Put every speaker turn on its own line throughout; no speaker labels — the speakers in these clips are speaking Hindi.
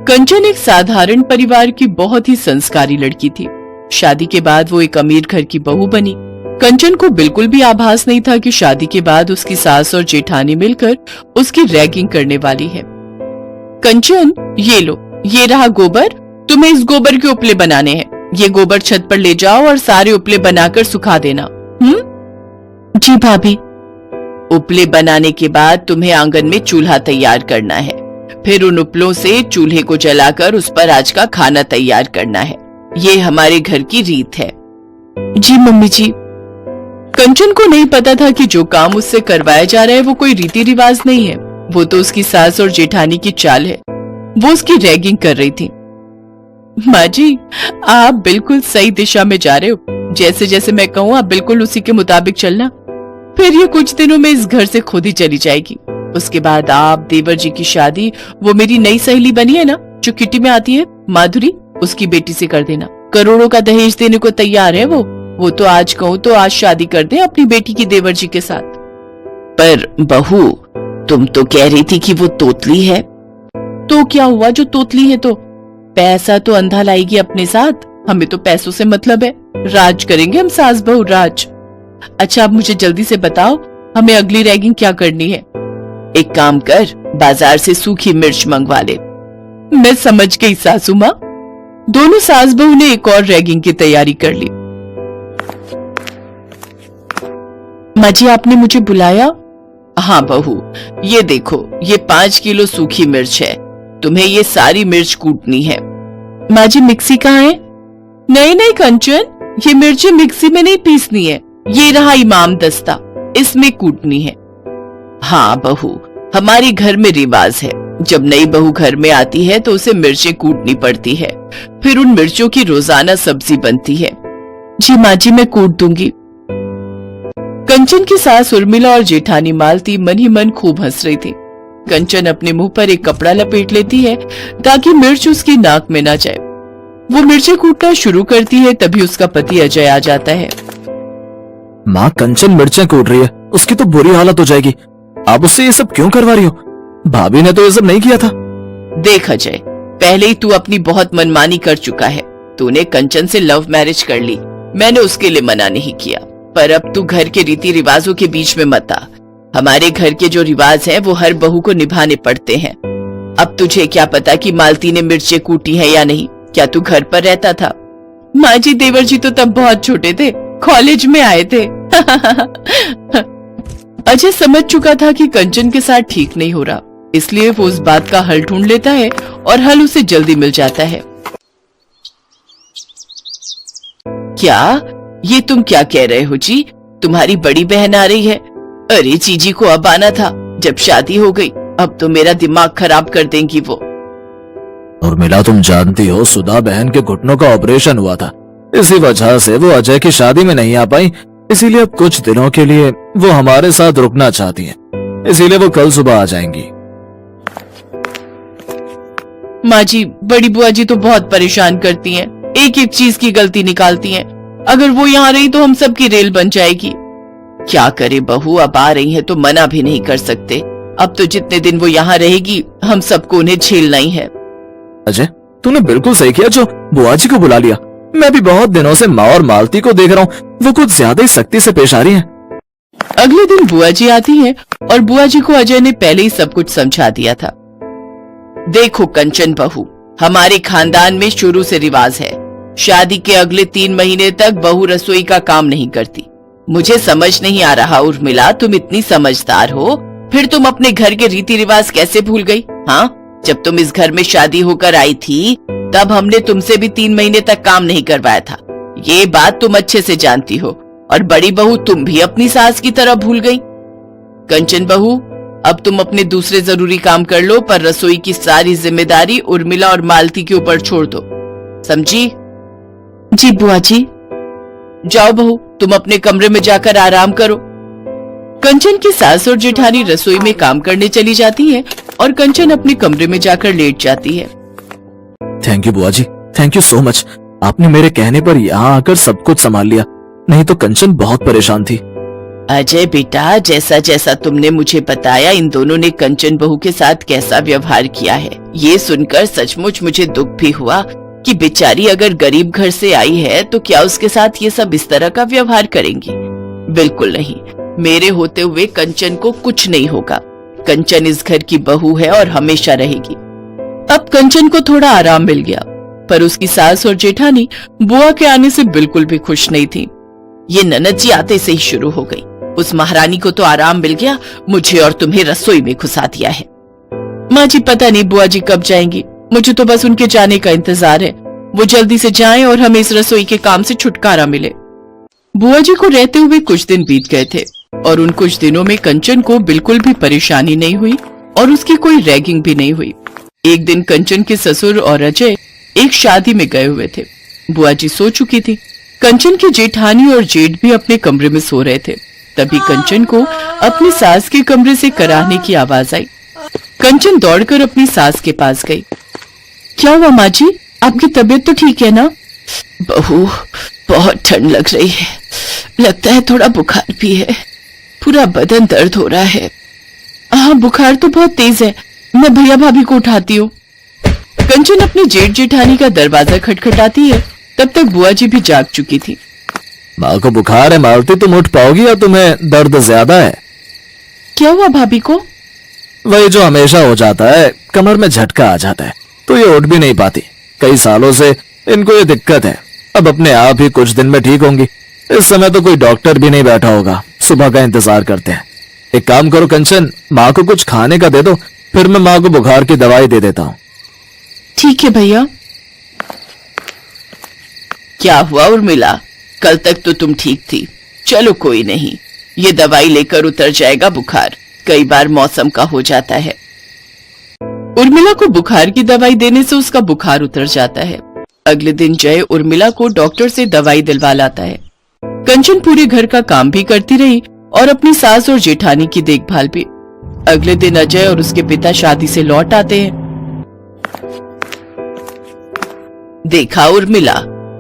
कंचन एक साधारण परिवार की बहुत ही संस्कारी लड़की थी। शादी के बाद वो एक अमीर घर की बहू बनी। कंचन को बिल्कुल भी आभास नहीं था कि शादी के बाद उसकी सास और जेठानी मिलकर उसकी रैगिंग करने वाली है। कंचन, ये लो, ये रहा गोबर, तुम्हें इस गोबर के उपले बनाने हैं। ये गोबर छत पर ले जाओ और सारे उपले बनाकर सुखा देना। जी भाभी। उपले बनाने के बाद तुम्हें आंगन में चूल्हा तैयार करना है। फिर उन उपलों से चूल्हे को जलाकर उस पर आज का खाना तैयार करना है। ये हमारे घर की रीत है। जी मम्मी जी। कंचन को नहीं पता था कि जो काम उससे करवाया जा रहा है वो कोई रीति रिवाज नहीं है, वो तो उसकी सास और जेठानी की चाल है। वो उसकी रैगिंग कर रही थी। माँ जी, आप बिल्कुल सही दिशा में जा रहे हो। जैसे जैसे मैं कहूँ आप बिल्कुल उसी के मुताबिक चलना। फिर ये कुछ दिनों में इस घर से खुद ही चली जाएगी। उसके बाद आप, देवर जी की शादी वो मेरी नई सहेली बनी है ना जो किटी में आती है, माधुरी, उसकी बेटी से कर देना। करोड़ों का दहेज देने को तैयार है वो तो आज कहूँ तो आज शादी कर दे अपनी बेटी की देवर जी के साथ। पर बहू, तुम तो कह रही थी कि वो तोतली है। तो क्या हुआ जो तोतली है तो? पैसा तो अंधा लाएगी अपने साथ, हमें तो पैसों से मतलब है। राज करेंगे हम सास बहू, राज। अच्छा अब मुझे जल्दी से बताओ, हमें अगली रैगिंग क्या करनी है? एक काम कर, बाजार से सूखी मिर्च मंगवा ले। मैं समझ गई सासू माँ। दोनों सास बहू ने एक और रैगिंग की तैयारी कर ली। माँ जी, आपने मुझे बुलाया? हाँ बहू, ये देखो, ये 5 किलो सूखी मिर्च है। तुम्हें ये सारी मिर्च कूटनी है। माँ जी, मिक्सी कहाँ है? नहीं कंचन, ये मिर्ची मिक्सी में नहीं पीसनी है। ये रहा इमाम दस्ता, इसमें कूटनी है। हाँ बहू, हमारे घर में रिवाज है, जब नई बहू घर में आती है तो उसे मिर्चें कूटनी पड़ती है। फिर उन मिर्चों की रोजाना सब्जी बनती है। जी माँ जी, मैं कूट दूंगी। कंचन की सास उर्मिला और जेठानी मालती मन ही मन खूब हंस रही थी। कंचन अपने मुंह पर एक कपड़ा लपेट लेती है ताकि मिर्च उसकी नाक में ना जाए। वो मिर्चें कूटना शुरू करती है, तभी उसका पति अजय आ जाता है।
माँ, कंचन मिर्चें कूट रही है, उसकी तो बुरी हालत हो जाएगी। आप उससे ये सब क्यों करवा रही हो? भाभी ने तो ये सब नहीं किया था।
देख अजय, पहले ही तू अपनी बहुत मनमानी कर चुका है। तूने कंचन से लव मैरिज कर ली, मैंने उसके लिए मना नहीं किया, पर अब तू घर के रीति रिवाजों के बीच में मत आ। हमारे घर के जो रिवाज हैं वो हर बहू को निभाने पड़ते हैं। अब तुझे क्या पता कि मालती ने मिर्चें कूटी हैं या नहीं? क्या तू घर पर रहता था? माँ जी, देवर जी तो तब बहुत छोटे थे, कॉलेज में आए थे। अजय समझ चुका था कि कंचन के साथ ठीक नहीं हो रहा, इसलिए वो उस बात का हल ढूंढ लेता है और हल उसे जल्दी मिल जाता है। क्या ये तुम क्या कह रहे हो जी? तुम्हारी बड़ी बहन आ रही है? अरे जीजी को अब आना था, जब शादी हो गई। अब तो मेरा दिमाग खराब कर देंगी वो।
उर्मिला, तुम जानती हो सुधा बहन के घुटनों का ऑपरेशन हुआ था, इसी वजह से वो अजय की शादी में नहीं आ पाई। इसीलिए अब कुछ दिनों के लिए वो हमारे साथ रुकना चाहती हैं। इसीलिए वो कल सुबह आ जाएंगी।
माँ जी, बड़ी बुआ जी तो बहुत परेशान करती हैं, एक एक चीज की गलती निकालती हैं। अगर वो यहाँ रही तो हम सबकी रेल बन जाएगी। क्या करे बहू, अब आ रही है तो मना भी नहीं कर सकते। अब तो जितने दिन वो यहाँ रहेगी हम सबको उन्हें झेलना ही है।
अजय, तूने बिल्कुल सही किया जो बुआ जी को बुला लिया। मैं भी बहुत दिनों से माँ और मालती को देख रहा हूँ, वो कुछ ज्यादा ही सख्ती से पेश आ रही हैं।
अगले दिन बुआ जी आती हैं और बुआ जी को अजय ने पहले ही सब कुछ समझा दिया था। देखो कंचन बहू, हमारे खानदान में शुरू से रिवाज है, शादी के अगले 3 महीने तक बहू रसोई का काम नहीं करती। मुझे समझ नहीं आ रहा उर्मिला, तुम इतनी समझदार हो, फिर तुम अपने घर के रीति रिवाज कैसे भूल गई? हाँ, जब तुम इस घर में शादी होकर आई थी तब हमने तुमसे भी 3 महीने तक काम नहीं करवाया था। ये बात तुम अच्छे से जानती हो। और बड़ी बहू, तुम भी अपनी सास की तरह भूल गई। कंचन बहू, अब तुम अपने दूसरे जरूरी काम कर लो, पर रसोई की सारी जिम्मेदारी उर्मिला और मालती के ऊपर छोड़ दो, समझी? जी बुआ जी। जाओ बहू, तुम अपने कमरे में जाकर आराम करो। कंचन की सास और जेठानी रसोई में काम करने चली जाती है और कंचन अपने कमरे में जाकर लेट जाती है।
थैंक यू बुआ जी, थैंक यू सो मच। आपने मेरे कहने पर यहाँ आकर सब कुछ संभाल लिया, नहीं तो कंचन बहुत परेशान थी।
अजय बेटा, जैसा जैसा तुमने मुझे बताया, इन दोनों ने कंचन बहू के साथ कैसा व्यवहार किया है, ये सुनकर सचमुच मुझे दुख भी हुआ कि बेचारी अगर गरीब घर से आई है तो क्या उसके साथ ये सब इस तरह का व्यवहार करेंगी। बिल्कुल नहीं, मेरे होते हुए कंचन को कुछ नहीं होगा। कंचन इस घर की बहू है और हमेशा रहेगी। अब कंचन को थोड़ा आराम मिल गया, पर उसकी सास और जेठानी बुआ के आने से बिल्कुल भी खुश नहीं थी। ये ननद जी आते से ही शुरू हो गई। उस महारानी को तो आराम मिल गया, मुझे और तुम्हें रसोई में घुसा दिया है। माँ जी, पता नहीं बुआ जी कब जाएंगी, मुझे तो बस उनके जाने का इंतजार है। वो जल्दी से जाएं और हमें इस रसोई के काम से छुटकारा मिले। बुआ जी को रहते हुए कुछ दिन बीत गए थे और उन कुछ दिनों में कंचन को बिल्कुल भी परेशानी नहीं हुई और उसकी कोई रैगिंग भी नहीं हुई। एक दिन कंचन के ससुर और अजय एक शादी में गए हुए थे। बुआ जी सो चुकी थी। कंचन की जेठानी और जेठ भी अपने कमरे में सो रहे थे। तभी कंचन को अपनी सास के कमरे से कराहने की आवाज आई। कंचन दौड़कर अपनी सास के पास गई। क्या हुआ माँ जी, आपकी तबीयत तो ठीक है ना? बहू, बहुत ठंड लग रही है, लगता है थोड़ा बुखार भी है, पूरा बदन दर्द हो रहा है। हाँ, बुखार तो बहुत तेज है, मैं भैया भाभी को उठाती हूँ। कंचन अपनी जेठ जेठानी का दरवाजा खटखटाती है, तब तक बुआ जी भी जाग चुकी थी।
माँ को बुखार है मालती, तुम उठ पाओगी या तुम्हें दर्द ज्यादा है?
क्या हुआ भाभी को?
वही जो हमेशा हो जाता है, कमर में झटका आ जाता है तो ये उठ भी नहीं पाती। कई सालों से इनको ये दिक्कत है, अब अपने आप ही कुछ दिन में ठीक होंगी। इस समय तो कोई डॉक्टर भी नहीं बैठा होगा, सुबह का इंतजार करते हैं। एक काम करो कंचन, माँ को कुछ खाने का दे दो, फिर मैं माँ को बुखार की दवाई दे देता हूँ।
ठीक है भैया। क्या हुआ उर्मिला, कल तक तो तुम ठीक थी। चलो कोई नहीं, ये दवाई लेकर उतर जाएगा बुखार, कई बार मौसम का हो जाता है। उर्मिला को बुखार की दवाई देने से उसका बुखार उतर जाता है। अगले दिन जय उर्मिला को डॉक्टर से दवाई दिलवा लाता है। कंचन पूरे घर का काम भी करती रही और अपनी सास और जेठानी की देखभाल भी। अगले दिन अजय और उसके पिता शादी से लौट आते हैं। देखा उर्मिला,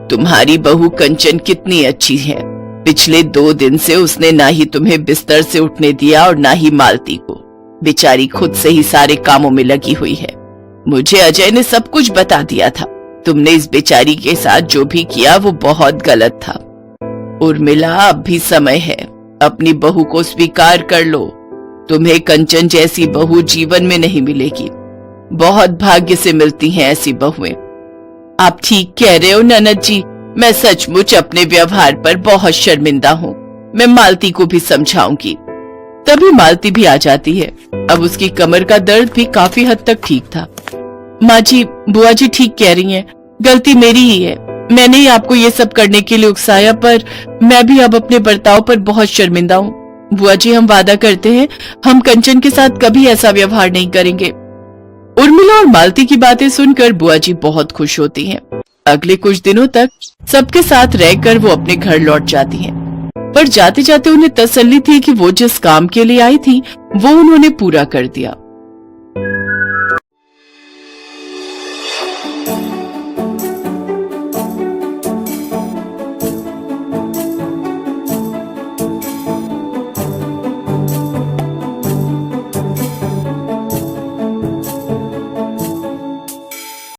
तुम्हारी बहू कंचन कितनी अच्छी है। पिछले 2 दिन से उसने ना ही तुम्हें बिस्तर से उठने दिया और ना ही मालती को। बेचारी खुद से ही सारे कामों में लगी हुई है। मुझे अजय ने सब कुछ बता दिया था। तुमने इस बेचारी के साथ जो भी किया वो बहुत गलत था। उर्मिला, अब भी समय है, अपनी बहू को स्वीकार कर लो। तुम्हें कंचन जैसी बहू जीवन में नहीं मिलेगी। बहुत भाग्य से मिलती हैं ऐसी बहुएं। आप ठीक कह रहे हो ननद जी, मैं सचमुच अपने व्यवहार पर बहुत शर्मिंदा हूँ। मैं मालती को भी समझाऊंगी। तभी मालती भी आ जाती है। अब उसकी कमर का दर्द भी काफी हद तक ठीक था। माँ जी, बुआ जी ठीक कह रही हैं, गलती मेरी ही है। मैंने ही आपको ये सब करने के लिए उकसाया, पर मैं भी अब अपने बर्ताव पर बहुत शर्मिंदा हूँ। बुआ जी, हम वादा करते हैं, हम कंचन के साथ कभी ऐसा व्यवहार नहीं करेंगे। उर्मिला और मालती की बातें सुनकर बुआ जी बहुत खुश होती हैं। अगले कुछ दिनों तक सबके साथ रहकर वो अपने घर लौट जाती हैं। पर जाते जाते उन्हें तसल्ली थी कि वो जिस काम के लिए आई थी वो उन्होंने पूरा कर दिया।